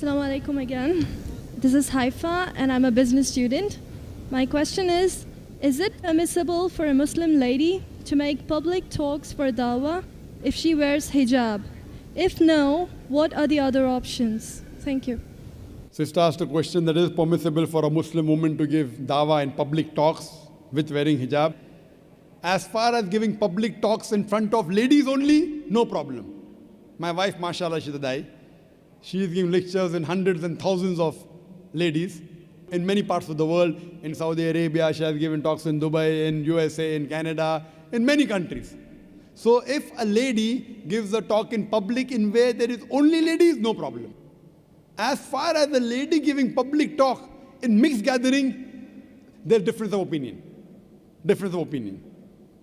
Assalamu alaikum again. This is Haifa and I'm a business student. My question is it permissible for a Muslim lady to make public talks for dawah if she wears hijab? If no, what are the other options? Thank you. Sister asked a question that is permissible for a Muslim woman to give dawah in public talks with wearing hijab. As far as giving public talks in front of ladies only, no problem. My wife, mashallah, she's a dai. She is giving lectures in hundreds and thousands of ladies in many parts of the world. In Saudi Arabia, she has given talks in Dubai, in USA, in Canada, in many countries. So if a lady gives a talk in public in where there is only ladies, no problem. As far as a lady giving public talk in mixed gathering, there's difference of opinion. Difference of opinion.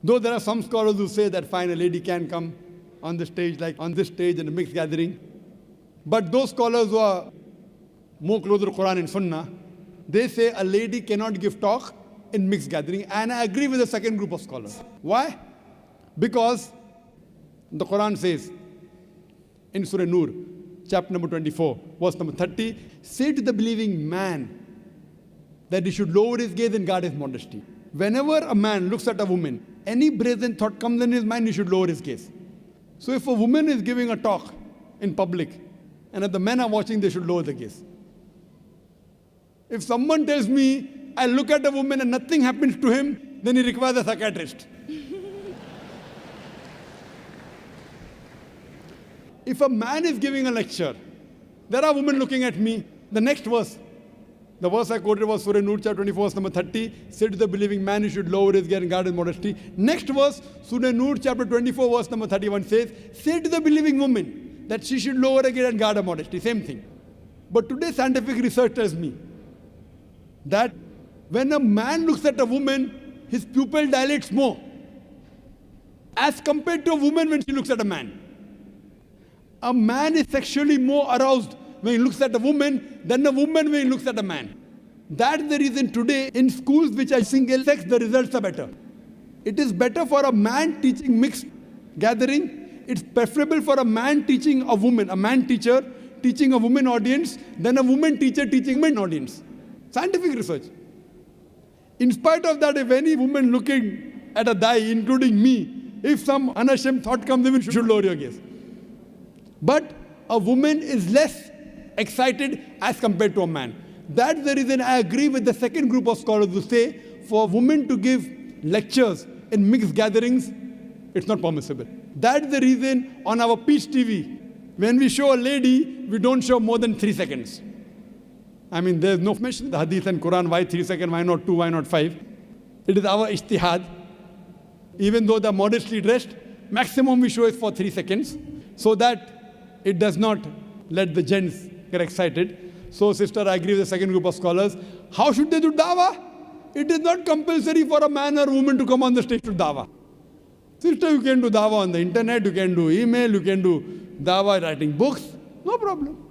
Though there are some scholars who say that fine, a lady can come on the stage, like on this stage in a mixed gathering. But those scholars who are more closer to Quran and Sunnah, they say a lady cannot give talk in mixed gathering. And I agree with the second group of scholars. Why? Because the Quran says in Surah Nur, chapter number 24, verse number 30, say to the believing man that he should lower his gaze and guard his modesty. Whenever a man looks at a woman, any brazen thought comes in his mind, he should lower his gaze. So if a woman is giving a talk in public, and if the men are watching, they should lower the gaze. If someone tells me, I look at a woman and nothing happens to him, then he requires a psychiatrist. If a man is giving a lecture, there are women looking at me, the next verse, the verse I quoted was Surah Nur, chapter 24, verse number 30, say to the believing man, he should lower his gaze and guard his modesty. Next verse, Surah Nur, chapter 24, verse number 31 says, say to the believing woman that she should lower her gaze and guard her modesty. Same thing. But today scientific research tells me that when a man looks at a woman, his pupil dilates more as compared to a woman when she looks at a man. A man is sexually more aroused when he looks at a woman than a woman when he looks at a man. That's the reason today in schools which are single sex, the results are better. It is better for a man teaching mixed gathering. It's preferable for a man teaching a woman, a man teacher teaching a woman audience than a woman teacher teaching a men audience. Scientific research. In spite of that, if any woman looking at a dai, including me, if some unashamed thought comes in, you should lower your gaze. But a woman is less excited as compared to a man. That's the reason I agree with the second group of scholars who say for a woman to give lectures in mixed gatherings, it's not permissible. That's the reason on our Peace TV, when we show a lady, we don't show more than 3 seconds. I mean, there's no mention in the Hadith and Quran, why 3 seconds, why not 2, why not 5? It is our ijtihad. Even though they're modestly dressed, maximum we show is for 3 seconds, so that it does not let the gents get excited. So, sister, I agree with the second group of scholars. How should they do dawah? It is not compulsory for a man or woman to come on the stage to dawah. Sister, you can do dawah on the internet, you can do email, you can do dawah writing books, no problem.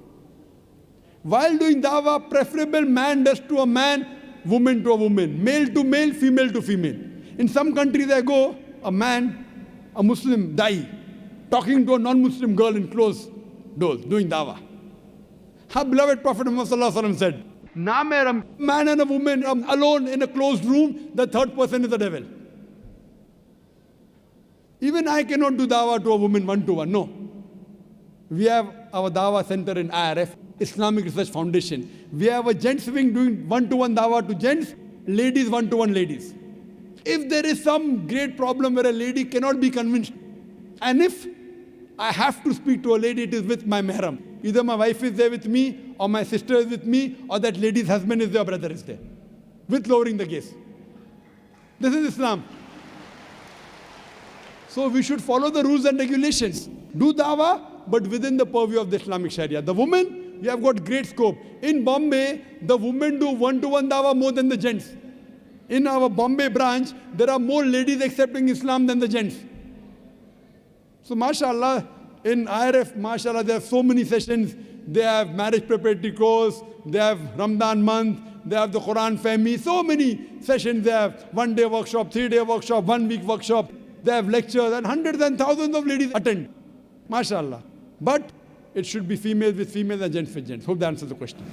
While doing dawah, preferable man does to a man, woman to a woman, male to male, female to female. In some countries I go, a man, a Muslim dai, talking to a non-Muslim girl in closed doors, doing dawah. Our beloved Prophet Muhammad said, "Na a man and a woman alone in a closed room, the third person is the devil." Even I cannot do dawah to a woman one-to-one, no. We have our dawah center in IRF, Islamic Research Foundation. We have a gents wing doing one-to-one dawah to gents, ladies one-to-one ladies. If there is some great problem where a lady cannot be convinced, and if I have to speak to a lady, it is with my mahram. Either my wife is there with me, or my sister is with me, or that lady's husband is there, or brother is there, with lowering the gaze. This is Islam. So we should follow the rules and regulations. Do dawah, but within the purview of the Islamic Sharia. The women, we have got great scope. In Bombay, the women do one-to-one dawah more than the gents. In our Bombay branch, there are more ladies accepting Islam than the gents. So mashallah, in IRF, mashallah, there are so many sessions. They have marriage preparatory course, they have Ramadan month, they have the Quran family, so many sessions. They have 1-day workshop, 3-day workshop, 1-week workshop. They have lectures and hundreds and thousands of ladies attend. MashaAllah. But it should be females with females and gents with gents. Hope that answers the question.